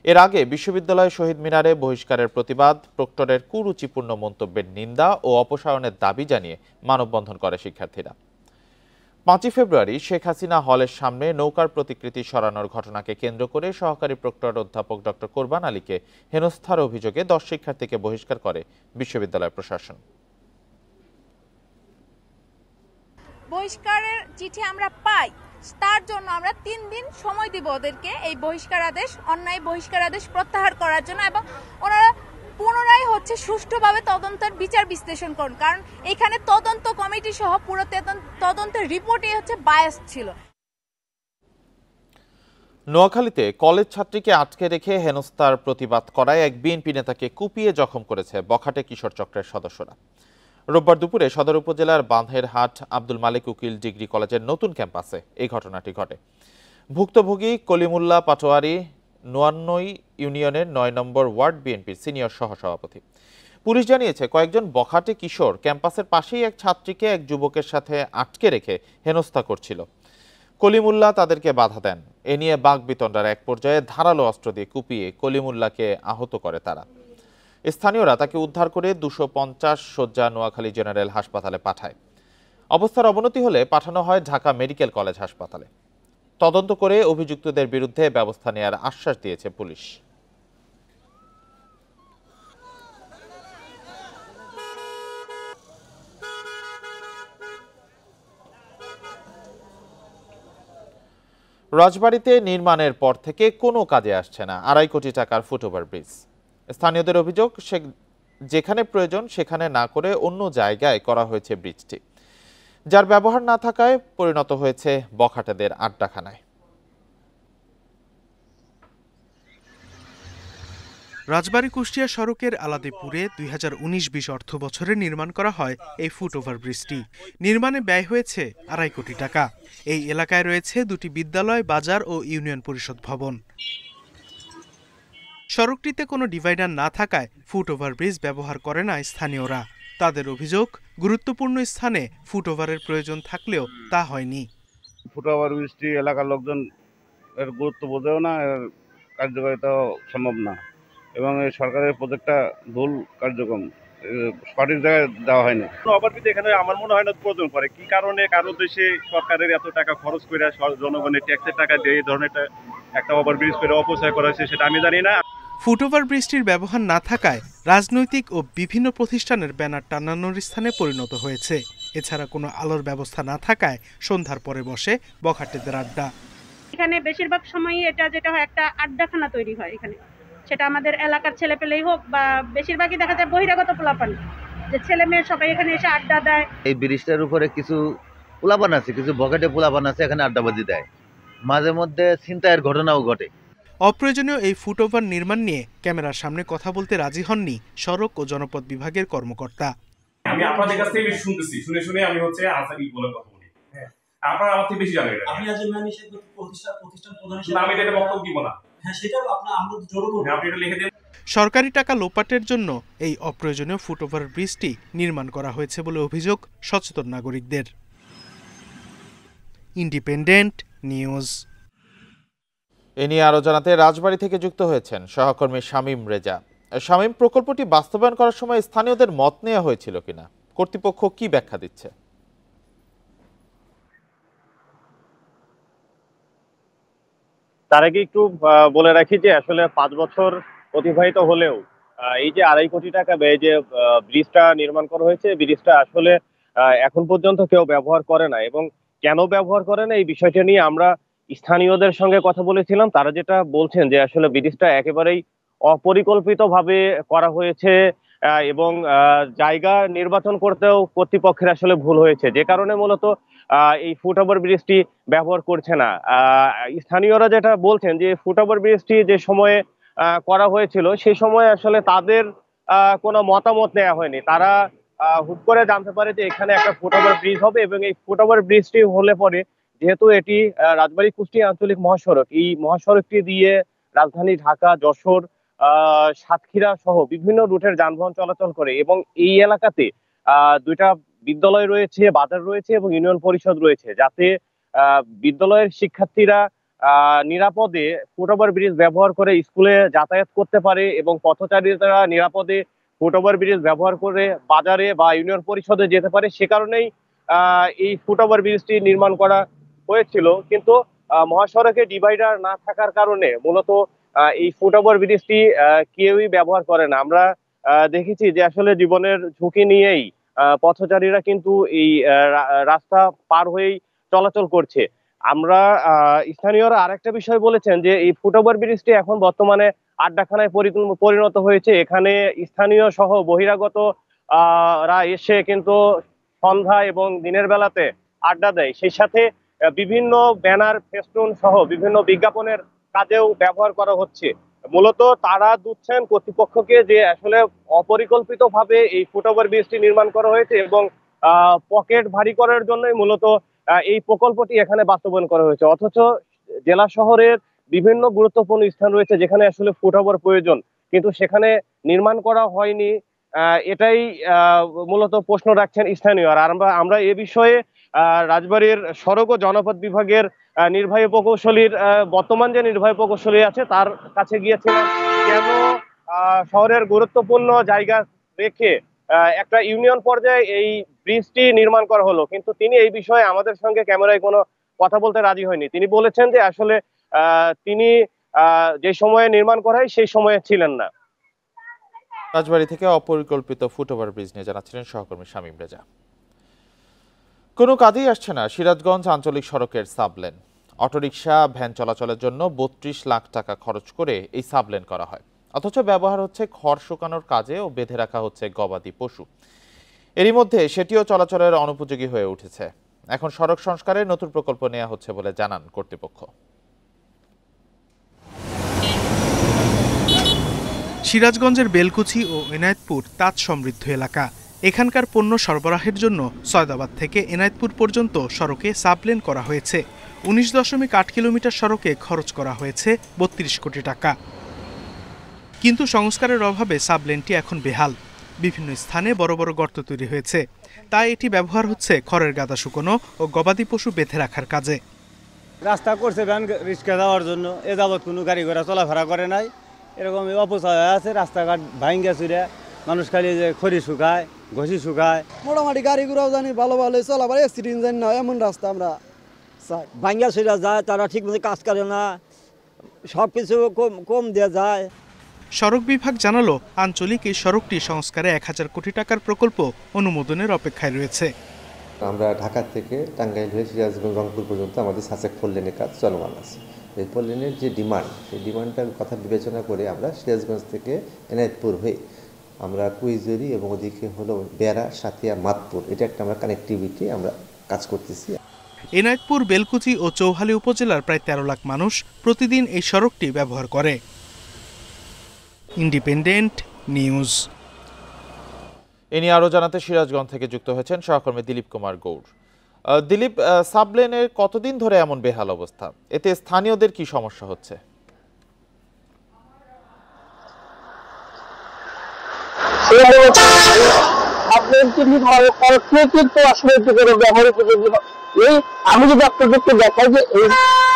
Speaker 1: এর আগে বিশ্ববিদ্যালয় শহীদ মিনারে বহিষ্কারের প্রতিবাদ, প্রক্টরের কুরুচিপূর্ণ মন্তব্যের নিন্দা ও অপসারণের দাবি জানিয়ে মানববন্ধন করে শিক্ষার্থীরা। 5 ফেব্রুয়ারি শেখ হাসিনা হলের সামনে নৌকার প্রতিকৃতি সরানোর ঘটনাকে কেন্দ্র করে সহকারী প্রক্টর অধ্যাপক ডক্টর কোরবান আলীকে হেনস্থার অভিযোগে 10 শিক্ষার্থীকে বহিষ্কার করে বিশ্ববিদ্যালয় প্রশাসন।
Speaker 7: বহিষ্কারের চিঠি আমরা পাই, তার জন্য আমরা 3 দিন সময় দিব ওদেরকে এই বহিষ্কারাদেশ, অন্যায় বহিষ্কারাদেশ প্রত্যাহার করার জন্য, এবং ওনারা পুনরায় সুষ্ঠুভাবে তদন্তের বিচার বিশ্লেষণ করুন, কারণ এখানে তদন্ত কমিটি সহ পুরো তদন্তের রিপোর্টই বায়াস ছিল।
Speaker 1: নোয়াখালীতে কলেজ ছাত্রীকে আটকে রেখে হেনস্থার প্রতিবাদ করায় এক বিএনপি নেতাকে কুপিয়ে জখম করেছে বখাটে কিশোর চক্রের সদস্যরা। রোববার দুপুরে সদর উপজেলার বাঁধেরহাট আব্দুল মালিক উকিল ডিগ্রি কলেজের নতুন ক্যাম্পাসে এই ঘটনাটি ঘটে। ভুক্তভোগী কলিমুল্লাহ পাটোয়ারি ৯৯ ইউনিয়নের ৯ নম্বর ওয়ার্ড বিএনপির সিনিয়র সহসভাপতি। পুলিশ জানিয়েছে, কয়েকজন বখাটে কিশোর ক্যাম্পাসের পাশেই এক ছাত্রীকে এক যুবকের সাথে আটকে রেখে হেনস্থা করছিল। কলিমুল্লাহ তাদেরকে বাধা দেন। এ নিয়ে বাকবিতণ্ডার এক পর্যায়ে ধারালো অস্ত্র দিয়ে কুপিয়ে কলিমুল্লাহকে আহত করে তারা। স্থানীয়রা তাকে উদ্ধার করে 250 শয্যা নোয়াখালী জেনারেল হাসপাতালে পাঠায়। অবস্থার অবনতি হলে পাঠানো হয় ঢাকা মেডিকেল কলেজ হাসপাতালে। তদন্ত করে অভিযুক্তদের বিরুদ্ধে ব্যবস্থা নেওয়ার আশ্বাস দিয়েছে পুলিশ। রাজবাড়ীতে নির্মাণের পর থেকে কোনো কাজে আসছে না 2.5 কোটি টাকার ফুটওভার ব্রিজ। স্থানীয়দের অভিযোগ, যেখানে প্রয়োজন সেখানে না করে অন্য জায়গায় করা হয়েছে ব্রিজটি, যার ব্যবহার না থাকায় পরিণত হয়েছে বখাটেদের আড্ডাখানায়।
Speaker 26: রাজবাড়ী কুষ্টিয়া সড়কের আলাদিপুরে 2019-20 অর্থ বছরে নির্মাণ করা হয় এই ফুটওভার ব্রিজটি। নির্মাণে ব্যয় হয়েছে 2.5 কোটি টাকা। এই এলাকায় রয়েছে 2টি বিদ্যালয়, বাজার ও ইউনিয়ন পরিষদ ভবন। সড়কটিতে কোনো ডিভাইডার না থাকায় ফুটওভার ব্রিজ ব্যবহার করে না স্থানীয়রা। তাদের অভিযোগ, গুরুত্বপূর্ণ স্থানে ফুটওভারের প্রয়োজন থাকলেও তা হয়নি।
Speaker 6: ফুটওভার ব্রিজটি এলাকার লোকজন এর গুরুত্ব বোঝেও না, এর কার্যকারিতাও সম্ভব না, এবং এই সরকারের প্রজেক্টটা ভুল কার্যক্রম, সঠিক জায়গায় দেওয়া হয়নি।
Speaker 8: ওভারব্রিজ এখানে আমার মনে হয় না প্রয়োজন পড়ে। কি কারণে কারো দেশে সরকারের এত টাকা খরচ করে জনগণের ট্যাক্সের টাকা দিয়ে এই ধরনের একটা ওভারব্রিজ করে অপচয় করা হয়েছে সেটা আমি জানি না।
Speaker 26: ফুটওভার ব্রিজটির ব্যবহার না থাকায় রাজনৈতিক ও বিভিন্ন প্রতিষ্ঠানের ব্যানার টানানোর স্থানে পরিণত হয়েছে। এছাড়া কোনো আলোর ব্যবস্থা না থাকায় সন্ধ্যার পরে বসে বখাটেদের আড্ডা।
Speaker 9: এখানে বেশিরভাগ সময়ই এটা যেটা হয় একটা আড্ডাখানা তৈরি হয় এখানে, সেটা আমাদের এলাকার ছেলেপেলেই হোক বা বেশিরভাগই দেখা যায় বহিরাগত পোলাপান, যে ছেলে মেয়ে সবাই এখানে এসে আড্ডা দেয়।
Speaker 10: এই ব্রিজটার উপরে কিছু পোলাপান আছে, কিছু বখাটে পোলাপান আছে, এখানে আড্ডাবাজি দেয়, মাঝে মধ্যে ছিনতাইয়ের ঘটনাও ঘটে।
Speaker 26: অপ্রয়োজনীয় এই ফুটওভার নির্মাণ নিয়ে ক্যামেরার সামনে কথা বলতে রাজি হননি সড়ক ও জনপথ বিভাগের কর্মকর্তা।
Speaker 11: আমি আপনাদের কাছ থেকে বেশি শুনতেছি, শুনে আমি হচ্ছে আনসারি বলে কথা বলি। আপনারা আমার থেকে বেশি জানেন।
Speaker 13: আপনি আজ ম্যানেজার প্রতিষ্ঠান প্রধান হিসেবে
Speaker 11: আমি এটা বক্তব্য দিব না।
Speaker 13: হ্যাঁ, সেটা আমরা জোর করব।
Speaker 11: আপনি এটা লিখে দিন।
Speaker 26: সরকারি টাকা লোপাটের জন্য এই অপ্রয়োজনীয় ফুটওভার ব্রিজটি নির্মাণ করা হয়েছে বলে অভিযোগ সচেতন নাগরিকদের। Independent news.
Speaker 1: এ নিয়ে আরো জানাতে রাজবাড়ী থেকে যুক্ত হয়েছেন সহকর্মী শামীম রেজা। শামীম, প্রকল্পটি বাস্তবায়ন করার সময় স্থানীয়দের মত নেওয়া হয়েছিল কিনা, কর্তৃপক্ষ কি ব্যাখ্যা দিচ্ছে?
Speaker 8: তার আগে একটু বলে রাখি যে আসলে 5 বছর অতিবাহিত হলেও এই যে 2.5 কোটি টাকা ব্যয়ে যে ব্রিজটা নির্মাণ করা হয়েছে, ব্রিজটা আসলে এখন পর্যন্ত কেউ ব্যবহার করে না, এবং কেন ব্যবহার করে না এই বিষয়টা নিয়ে আমরা স্থানীয়দের সঙ্গে কথা বলেছিলাম। তারা যেটা বলছেন যে আসলে ব্রিজটা একেবারেই অপরিকল্পিতভাবে করা হয়েছে এবং জায়গা নির্বাচন করতেও কর্তৃপক্ষের আসলে ভুল হয়েছে, যে কারণে মূলত এই ফুটওভার ব্রিজটি ব্যবহার করছে না। স্থানীয়রা যেটা বলছেন যে ফুটওভার ব্রিজটি যে সময়ে করা হয়েছিল সেই সময় আসলে তাদের কোনো মতামত নেওয়া হয়নি। তারা হুট করে জানতে পারে যে এখানে একটা ফুটওভার ব্রিজ হবে, এবং এই ফুটওভার ব্রিজটি হলে পরে যেহেতু এটি রাজবাড়ী কুষ্টিয়া আঞ্চলিক মহাসড়ক, এই মহাসড়কটি দিয়ে রাজধানী ঢাকা, যশোর, সাতক্ষীরা সহ বিভিন্ন রুটের যানবাহন চলাচল করে, এবং এই এলাকাতে 2টা বিদ্যালয় রয়েছে, বাজার রয়েছে এবং ইউনিয়ন পরিষদ রয়েছে, যাতে বিদ্যালয়ের শিক্ষার্থীরা নিরাপদে ফুটওভার ব্রিজ ব্যবহার করে স্কুলে যাতায়াত করতে পারে এবং পথচারীরা নিরাপদে ফুটওভার ব্রিজ ব্যবহার করে বাজারে বা ইউনিয়ন পরিষদে যেতে পারে। সে কারণেই এই ফুটওভার ব্রিজটি নির্মাণ করা হয়েছিল, কিন্তু মহাসড়কে ডিভাইডার না থাকার কারণে মূলত এই ফুটওভার ব্রিজটি কেউই ব্যবহার করে না। আমরা দেখেছি যে আসলে জীবনের ঝুঁকি নিয়েই পথচারীরা কিন্তু এই রাস্তা পার হয়েই চলাচল করছে। আমরা স্থানীয়রা আরেকটা বিষয় বলেছেন যে এই ফুটওভার ব্রিজটি এখন বর্তমানে আড্ডাখানায় পরিণত হয়েছে। এখানে স্থানীয় সহ বহিরাগত রা এসে কিন্তু সন্ধ্যা এবং দিনের বেলাতে আড্ডা দেয়, সেই সাথে বিভিন্ন ব্যানার, ফেস্টুন সহ বিভিন্ন বিজ্ঞাপনের কাজেও ব্যবহার করা হচ্ছে। মূলত তারা দুচ্ছেন কর্তৃপক্ষকে যে আসলে অপরিকল্পিতভাবে এই ফুটওভার ব্রিজটি নির্মাণ করা হয়েছে এবং পকেট ভারী করার জন্যই মূলত এই প্রকল্পটি এখানে বাস্তবায়ন করা হয়েছে। অথচ জেলা শহরের বিভিন্ন গুরুত্বপূর্ণ স্থান রয়েছে যেখানে আসলে ফুটওভার প্রয়োজন, কিন্তু সেখানে নির্মাণ করা হয়নি। এটাই মূলত প্রশ্ন রাখছেন স্থানীয়। আর আমরা এ বিষয়ে রাজবাড়ীর সড়ক ও জনপথ বিভাগের নির্বাহী প্রকৌশলীর বর্তমান যে নির্বাহী প্রকৌশলী আছে তার কাছে গিয়েছিলাম, কেন শহরের গুরুত্বপূর্ণ জায়গা রেখে একটা ইউনিয়ন পর্যায়ে এই ব্রিজটি নির্মাণ করা হলো, কিন্তু তিনি এই বিষয়ে আমাদের সঙ্গে ক্যামেরায় কোনো কথা বলতে রাজি হয়নি। তিনি বলেছেন যে আসলে তিনি যে সময়ে নির্মাণ করা হয় সেই সময়ে ছিলেন না।
Speaker 1: রাজবাড়ী থেকে অপরিকল্পিত ফুটওভার ব্রিজ নিয়ে জানাচ্ছিলেন সহকর্মী শামীম রেজা। কোনো কাজেই আসছে না সিরাজগঞ্জ আঞ্চলিক সড়কের সাবলেন। অটোরিকশা, ভ্যান চলাচলের জন্য 32 লাখ টাকা খরচ করে এই সাবলেন করা হয়, অথচ ব্যবহার হচ্ছে খড় শুকানোর কাজে ও বেঁধে রাখা হচ্ছে গবাদি পশু। এরই মধ্যে সেটিও চলাচলের অনুপযোগী হয়ে উঠেছে। এখন সড়ক সংস্কারের নতুন প্রকল্প নেওয়া হচ্ছে বলে জানান কর্তৃপক্ষ।
Speaker 26: সিরাজগঞ্জের বেলকুচি ও এনায়েতপুর তাঁত সমৃদ্ধ এলাকা। এখানকার পণ্য সরবরাহের জন্য সয়দাবাদ থেকে এনায়েতপুর পর্যন্ত সড়কে সাবলেন করা হয়েছে। 19.8 কিলোমিটার সড়কে খরচ করা হয়েছে 32 কোটি টাকা, কিন্তু সংস্কারের অভাবে সাবলেনটি এখন বেহাল। বিভিন্ন স্থানে বড় বড় গর্ত তৈরি হয়েছে, তাই এটি ব্যবহার হচ্ছে খড়ের গাদা শুকনো ও গবাদি পশু বেঁধে রাখার কাজে।
Speaker 12: রাস্তা করছে ভ্যান রিক্সা যাওয়ার জন্য, এ যাবৎ কোনো গাড়ি ঘোড়া চলাফেরা করে নাই, এরকম অপচয় হয়ে আছে। রাস্তাঘাট ভাঙ্গা চুরে মানুষ খালি যে খড়ি শুকায়, ঘষি শুকায়।
Speaker 14: মোটামুটি গাড়ি ঘোড়াও জানি ভালো ভালো চলাফেরা, অ্যাক্সিডেন্ট জানি না, এমন রাস্তা আমরা চাই।
Speaker 15: ভাঙ্গা চুরা যায়, তারা ঠিক মতো কাজ করে না, সব কিছু কম দেওয়া যায়।
Speaker 26: সড়ক বিভাগ জানালো, আঞ্চলিক এই সড়কটি সংস্কারে 1000 কোটি টাকার প্রকল্প অনুমোদনের অপেক্ষায় রয়েছে।
Speaker 16: আমরা ঢাকা থেকে টাঙ্গাইল হয়ে সিরাজগঞ্জ রংপুর পর্যন্ত আমাদের সাসেক 4 লেনের কাজ চলমান আছে। এই 4 লেনের যে ডিমান্ড, সেই ডিমান্ডটার কথা বিবেচনা করে আমরা সিরাজগঞ্জ থেকে এনায়েতপুর হয়ে আমরা কুইজরি এবং ওদিকে হলো বেড়া, সাতিয়া, মাতপুর, এটা একটা আমরা কানেক্টিভিটি আমরা কাজ করতেছি।
Speaker 26: এনায়েতপুর, বেলকুচি ও চৌহালি উপজেলার প্রায় 13 লাখ মানুষ প্রতিদিন এই সড়কটি ব্যবহার করে। Independent news.
Speaker 1: এ নিয়ে আরও জানাতে সিরাজগঞ্জ থেকে যুক্ত হয়েছেন সহকর্মী দিলীপ কুমার গৌড়। দিলীপ, সাবলেনের কতদিন ধরে এমন বেহাল অবস্থা, এতে স্থানীয়দের কি সমস্যা হচ্ছে?
Speaker 17: আমি যদি আপনাদেরকে দেখাই যে এই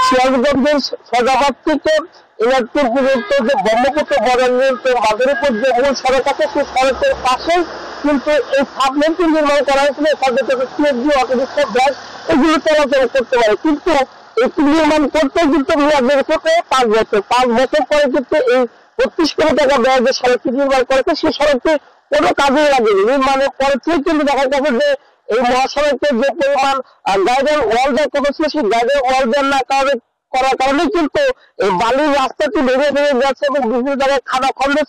Speaker 17: সিরাজগঞ্জের সদাবাদ থেকে এনায়তপুর পর্যন্ত যে ব্রহ্মপুত্র বরেন্দ্র বাজারের উপর যে মূল সড়ক আছে, সেই সড়কের পাশে কিন্তু এই সাবলেনটি নির্মাণ করা হয়েছিল। এখানে থেকে সিএনজি, অটোরিক্সা, ব্যাস এগুলো চলাচল করতে পারে, কিন্তু এটি নির্মাণ করতে কিন্তু মেয়াদের ক্ষেত্রে 5 বছর। 5 বছর পরে কিন্তু এই 32 কোটি টাকা ব্যয় যে সড়কটি নির্মাণ করেছে, সেই সড়কটি কোনো কাজে লাগেনি। নির্মাণের পরে থেকে কিন্তু দেখা গেছে যে এই মহাসড়কের যে পরিমাণ গাইডের ওয়াল দেওয়া করেছিল, সেই গাইডের ওয়াল দেওয়ার না করার কারণে কিন্তু এই বালির রাস্তাটি ভেঙে ভেঙে যাচ্ছে এবং বিভিন্ন জায়গায় খানাখন্দের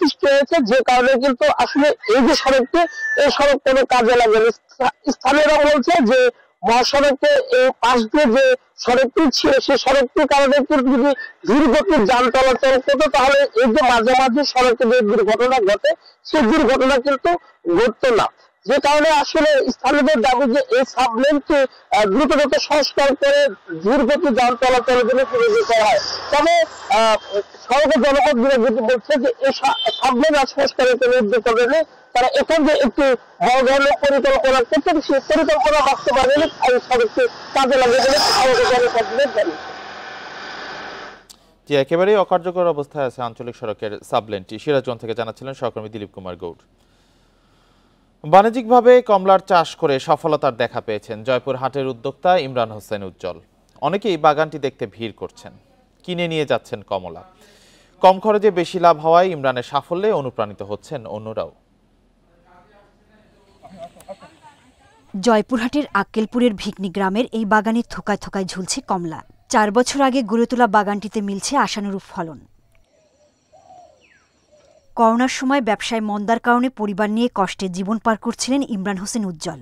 Speaker 17: সৃষ্টি হয়েছে, যে কারণে কিন্তু আসলে এই যে সড়কটি, এই সড়ক কোনো কাজে লাগে না। স্থানীয়রা বলছে যে মহাসড়কে এই পাশ দিয়ে যে সড়কটি ছিল, সেই সড়কটির কারণে কিন্তু যদি ধীর গতির যান চলাচল করতো, তাহলে এই যে মাঝে মাঝে সড়কে যে দুর্ঘটনা ঘটে, সেই দুর্ঘটনা কিন্তু ঘটতো না। যে কারণে আসলে স্থানীয়দের দাবি যে এই সাবলেনকে দ্রুতগত সংস্কার করে ধীর গতি যান চলাচলের জন্য তৈরি করা হয়। তবে সড়কের জনপদ বিভাগ বলছে যে এই সাবলেন সংস্কারের কোনো উদ্যোগ করবে না, তারা এখন যে একটি বড় ধরনের পরিকল্পনা করছেন, সেই পরিকল্পনা বাস্তবায়নে এই সড়ককে কাজে লাগে বলে সড়কের জনপদ জানিয়েছে।
Speaker 1: যে একেবারেই অকার্যকর অবস্থায় আছে আঞ্চলিক সড়কের সাবলেনটি। সিরাজগঞ্জ থেকে জানাচ্ছিলেন সহকর্মী দিলীপ কুমার গৌড়। বাণিজ্যিকভাবে কমলার চাষ করে সফলতার দেখা পেয়েছেন জয়পুর হাটের উদ্যোক্তা ইমরান হোসেন উজ্জ্বল। অনেকেই বাগানটি দেখতে ভিড় করছেন, কিনে নিয়ে যাচ্ছেন কমলা। কম খরচে বেশি লাভ হওয়ায় ইমরানের সাফল্যে অনুপ্রাণিত হচ্ছেন অন্যরাও।
Speaker 18: জয়পুরহাটের আক্কেলপুরের ভিকনি গ্রামের এই বাগানে থোকায় থোকায় ঝুলছে কমলা। 4 বছর আগে গড়ে তোলা বাগানটিতে মিলছে আশানুরূপ ফলন। করোনার সময় ব্যবসায় মন্দার কারণে পরিবার নিয়ে কষ্টে জীবন পার করছিলেন ইমরান হোসেন উজ্জ্বল।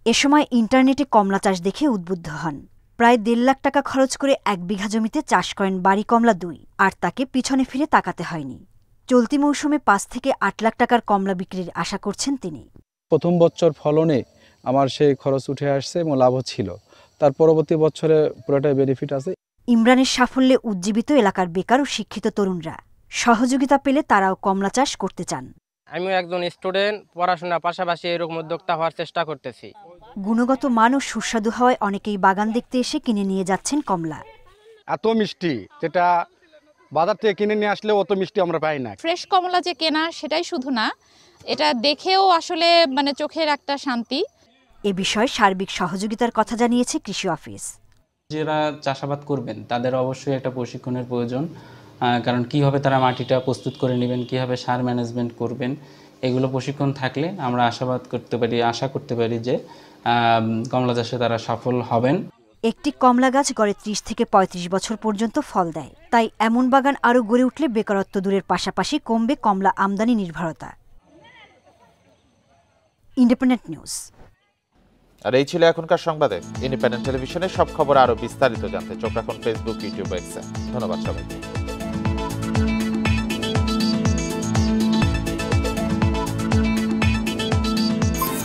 Speaker 18: এ সময় ইন্টারনেটে কমলা চাষ দেখে উদ্বুদ্ধ হন। প্রায় 1.5 লাখ টাকা খরচ করে 1 বিঘা জমিতে চাষ করেন বাড়ি কমলা 2, আর তাকে পিছনে ফিরে তাকাতে হয়নি। চলতি মৌসুমে 5 থেকে 8 লাখ টাকার কমলা বিক্রির আশা করছেন তিনি।
Speaker 27: প্রথম বছর ফলনে আমার সেই খরচ উঠে আসছে এবং লাভও ছিল, তার পরবর্তী বছরে পুরোটাই বেনিফিট আছে।
Speaker 18: ইমরানের সাফল্যে উজ্জীবিত এলাকার বেকার ও শিক্ষিত তরুণরা। সহযোগিতা পেলে তারাও কমলা চাষ করতে চান।
Speaker 28: আমিও একজন স্টুডেন্ট, পড়াশোনার পাশাপাশি এরকম উদ্যোক্তা হওয়ার চেষ্টা করতেছি।
Speaker 18: গুণগত মান ও সুস্বাদু হওয়ায় অনেকেই বাগান দেখতে এসে কিনে নিয়ে যাচ্ছেন কমলা।
Speaker 29: এত মিষ্টি যেটা বাজার থেকে কিনে নিয়ে আসলে অত মিষ্টি আমরা পাই না।
Speaker 7: ফ্রেশ কমলা যে কেনা সেটাই শুধু না, এটা দেখেও আসলে চোখের একটা শান্তি।
Speaker 18: এ বিষয়ে সার্বিক সহযোগিতার কথা জানিয়েছে কৃষি অফিস।
Speaker 30: যারা চাষাবাদ করবেন তাদের অবশ্যই একটা প্রশিক্ষণের প্রয়োজন, কারণ কিভাবে তারা মাটিটা প্রস্তুত করে নেবেন, কিভাবে সার ম্যানেজমেন্ট করবেন, এগুলো প্রশিক্ষণ থাকলে আমরা আশা করতে পারি যে কমলা চাষে তারা সফল হবেন।
Speaker 18: একটি কমলা গাছ গড়ে 30 থেকে 35 বছর পর্যন্ত ফল দেয়, তাই এমন বাগান আরও গড়ে উঠলে বেকারত্ব দূরের পাশাপাশি কমবে কমলা আমদানি নির্ভরতা। Independent news.
Speaker 1: আর এই ছিল এখনকার সংবাদে। ইন্ডিপেন্ডেন্ট টেলিভিশনের সব খবর আরো বিস্তারিত জানতে চোখ রাখুন ফেসবুক, ইউটিউব, এক্সে। ধন্যবাদ সবাইকে।